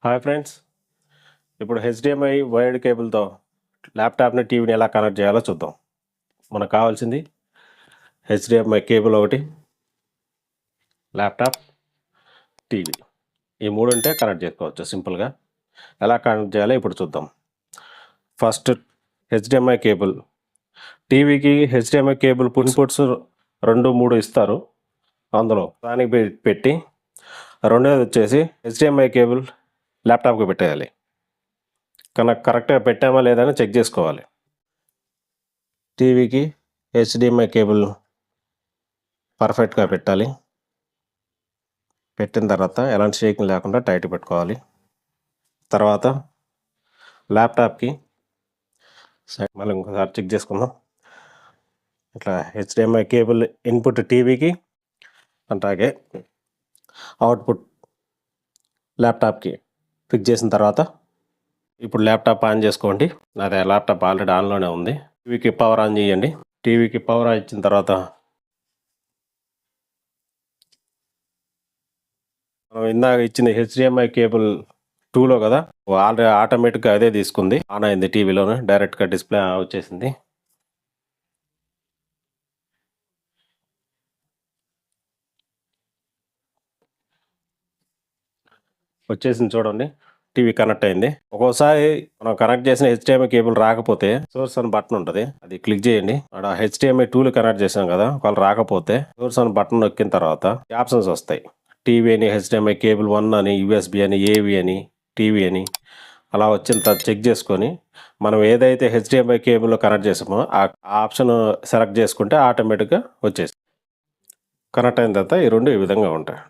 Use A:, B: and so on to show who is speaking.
A: Hi friends, ఇప్పుడు HDMI wired కేబుల్తో ల్యాప్టాప్ని టీవీని ఎలా కనెక్ట్ చేయాలో చూద్దాం. మనకు కావాల్సింది హెచ్డిఎంఐ కేబుల్ ఒకటి, ల్యాప్టాప్, టీవీ. ఈ మూడు ఉంటే కనెక్ట్ చేసుకోవచ్చు సింపుల్గా. ఎలా కనెక్ట్ చేయాలో ఇప్పుడు చూద్దాం. First HDMI cable. టీవీకి హెచ్డిఎంఐ కేబుల్ ఇన్పుట్స్ 2-3 ఇస్తారు. అందులో దానికి పెట్టి రెండోది వచ్చేసి హెచ్డిఎంఐ కేబుల్ ల్యాప్టాప్కి పెట్టేయాలి. కరెక్ట్గా పెట్టామా లేదా అని చెక్ చేసుకోవాలి. టీవీకి హెచ్డిఎంఐ కేబుల్ పర్ఫెక్ట్గా పెట్టాలి. పెట్టిన తర్వాత ఎలాంటి షేకింగ్ లేకుండా టైట్ పెట్టుకోవాలి. తర్వాత ల్యాప్టాప్కి మళ్ళీ ఇంకోసారి చెక్ చేసుకుందాం. ఇట్లా హెచ్డిఎంఐ కేబుల్ ఇన్పుట్ టీవీకి, అలాగే అవుట్పుట్ ల్యాప్టాప్కి ఫిక్స్ చేసిన తర్వాత ఇప్పుడు ల్యాప్టాప్ ఆన్ చేసుకోండి. అదే ల్యాప్టాప్ ఆల్రెడీ ఆన్లోనే ఉంది. టీవీకి పవర్ ఆన్ చేయండి. టీవీకి పవర్ ఆన్ ఇచ్చిన తర్వాత మనం ఇందాక ఇచ్చిన హెచ్డిఎంఐ కేబుల్ 2లో కదా, ఆల్రెడీ ఆటోమేటిక్గా అదే తీసుకుంది. ఆన్ అయింది. టీవీలోనే డైరెక్ట్గా డిస్ప్లే వచ్చేసింది. వచ్చేసింది చూడండి. టీవీ కనెక్ట్ అయింది. ఒక్కోసారి మనం కనెక్ట్ చేసిన హెచ్డిఎంఐ కేబుల్ రాకపోతే సోర్స్ అని బటన్ ఉంటుంది, అది క్లిక్ చేయండి. అక్కడ హెచ్డిఎంఐ 2 కనెక్ట్ చేసాం కదా, వాళ్ళు రాకపోతే సోర్స్ అని బటన్ నొక్కిన తర్వాత ఆప్షన్స్ వస్తాయి. టీవీ అని, హెచ్డిఎంఐ కేబుల్ 1 అని, యూఎస్బి అని, ఏవి అని, టీవీ అని అలా వచ్చిన తర్వాత చెక్ చేసుకొని మనం ఏదైతే హెచ్డిఎంఐ కేబుల్లో కనెక్ట్ చేసామో ఆ ఆప్షన్ సెలెక్ట్ చేసుకుంటే ఆటోమేటిక్గా వచ్చేసి కనెక్ట్ అయిన తర్వాత ఈ రెండు ఈ విధంగా ఉంటాయి.